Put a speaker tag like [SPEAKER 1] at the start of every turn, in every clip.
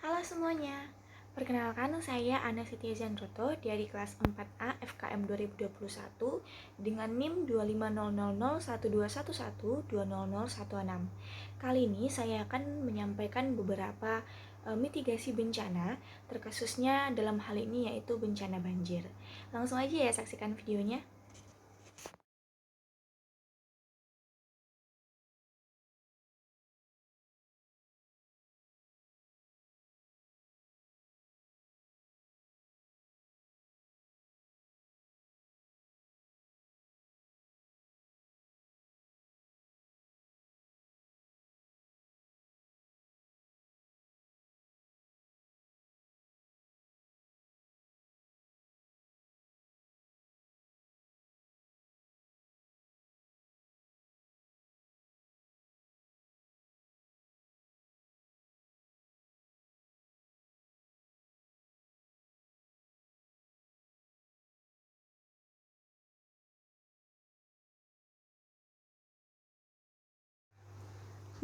[SPEAKER 1] Halo semuanya, perkenalkan saya Ana Setia Zanroto dari kelas 4A FKM 2021 dengan NIM 250001211200116. Kali ini saya akan menyampaikan beberapa mitigasi bencana, terkhususnya dalam hal ini yaitu bencana banjir. Langsung aja ya saksikan videonya.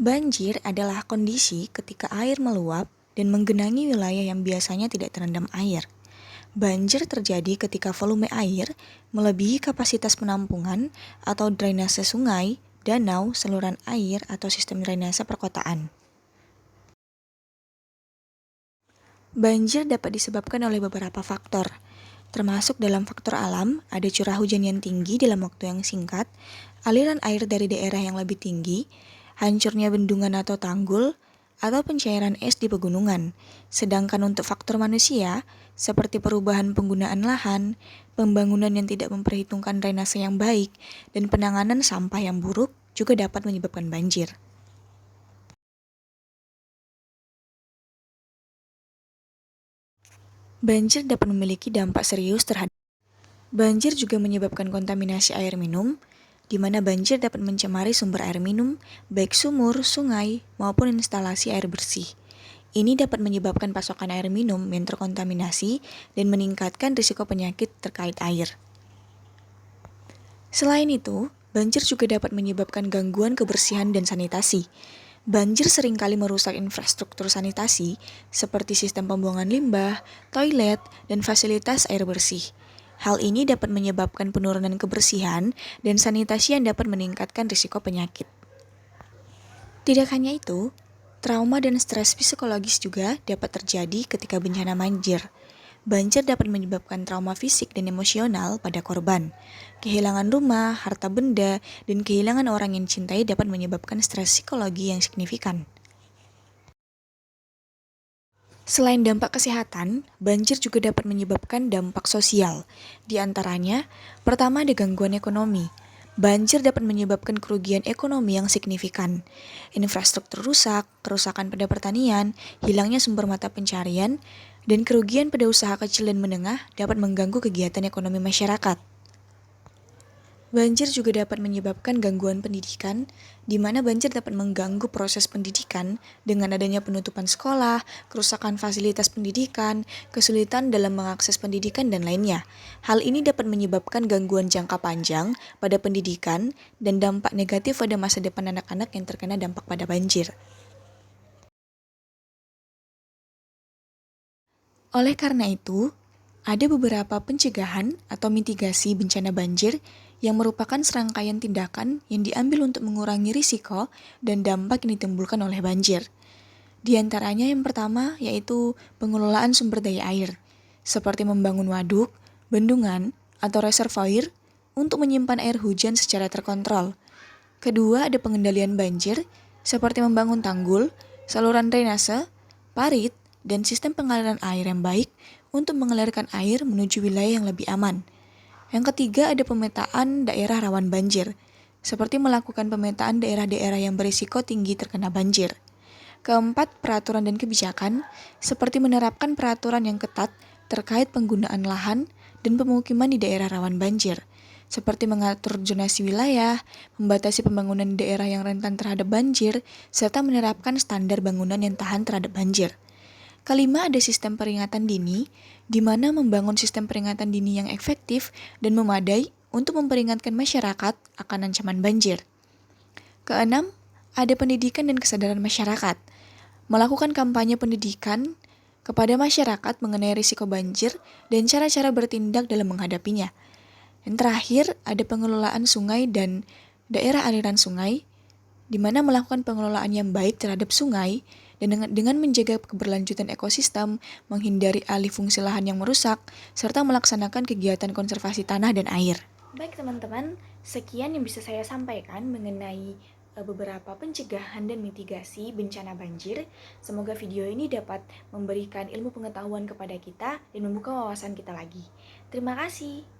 [SPEAKER 1] Banjir adalah kondisi ketika air meluap dan menggenangi wilayah yang biasanya tidak terendam air. Banjir terjadi ketika volume air melebihi kapasitas penampungan atau drainase sungai, danau, saluran air, atau sistem drainase perkotaan. Banjir dapat disebabkan oleh beberapa faktor, termasuk dalam faktor alam, ada curah hujan yang tinggi dalam waktu yang singkat, aliran air dari daerah yang lebih tinggi, hancurnya bendungan atau tanggul, atau pencairan es di pegunungan. Sedangkan untuk faktor manusia, seperti perubahan penggunaan lahan, pembangunan yang tidak memperhitungkan drainase yang baik, dan penanganan sampah yang buruk juga dapat menyebabkan banjir. Banjir dapat memiliki dampak serius terhadap. Banjir juga menyebabkan kontaminasi air minum, di mana banjir dapat mencemari sumber air minum, baik sumur, sungai, maupun instalasi air bersih. Ini dapat menyebabkan pasokan air minum yang terkontaminasi dan meningkatkan risiko penyakit terkait air. Selain itu, banjir juga dapat menyebabkan gangguan kebersihan dan sanitasi. Banjir seringkali merusak infrastruktur sanitasi seperti sistem pembuangan limbah, toilet, dan fasilitas air bersih. Hal ini dapat menyebabkan penurunan kebersihan dan sanitasi yang dapat meningkatkan risiko penyakit. Tidak hanya itu, trauma dan stres psikologis juga dapat terjadi ketika bencana banjir. Banjir dapat menyebabkan trauma fisik dan emosional pada korban. Kehilangan rumah, harta benda, dan kehilangan orang yang dicintai dapat menyebabkan stres psikologi yang signifikan. Selain dampak kesehatan, banjir juga dapat menyebabkan dampak sosial. Di antaranya, pertama ada gangguan ekonomi. Banjir dapat menyebabkan kerugian ekonomi yang signifikan. Infrastruktur rusak, kerusakan pada pertanian, hilangnya sumber mata pencarian, dan kerugian pada usaha kecil dan menengah dapat mengganggu kegiatan ekonomi masyarakat. Banjir juga dapat menyebabkan gangguan pendidikan, di mana banjir dapat mengganggu proses pendidikan dengan adanya penutupan sekolah, kerusakan fasilitas pendidikan, kesulitan dalam mengakses pendidikan, dan lainnya. Hal ini dapat menyebabkan gangguan jangka panjang pada pendidikan dan dampak negatif pada masa depan anak-anak yang terkena dampak pada banjir. Oleh karena itu, ada beberapa pencegahan atau mitigasi bencana banjir yang merupakan serangkaian tindakan yang diambil untuk mengurangi risiko dan dampak yang ditimbulkan oleh banjir. Di antaranya yang pertama yaitu pengelolaan sumber daya air, seperti membangun waduk, bendungan, atau reservoir untuk menyimpan air hujan secara terkontrol. Kedua ada pengendalian banjir, seperti membangun tanggul, saluran drainase, parit, dan sistem pengaliran air yang baik untuk mengalirkan air menuju wilayah yang lebih aman. Yang ketiga ada pemetaan daerah rawan banjir, seperti melakukan pemetaan daerah-daerah yang berisiko tinggi terkena banjir. Keempat, peraturan dan kebijakan, seperti menerapkan peraturan yang ketat terkait penggunaan lahan dan pemukiman di daerah rawan banjir, seperti mengatur zonasi wilayah, membatasi pembangunan di daerah yang rentan terhadap banjir, serta menerapkan standar bangunan yang tahan terhadap banjir. Kelima, ada sistem peringatan dini, di mana membangun sistem peringatan dini yang efektif dan memadai untuk memperingatkan masyarakat akan ancaman banjir. Keenam, ada pendidikan dan kesadaran masyarakat. melakukan kampanye pendidikan kepada masyarakat mengenai risiko banjir dan cara-cara bertindak dalam menghadapinya. Dan terakhir, ada pengelolaan sungai dan daerah aliran sungai, di mana melakukan pengelolaan yang baik terhadap sungai dan dengan menjaga keberlanjutan ekosistem, menghindari alih fungsi lahan yang merusak, serta melaksanakan kegiatan konservasi tanah dan air. Baik teman-teman, sekian yang bisa saya sampaikan mengenai beberapa pencegahan dan mitigasi bencana banjir. Semoga video ini dapat memberikan ilmu pengetahuan kepada kita dan membuka wawasan kita lagi. Terima kasih.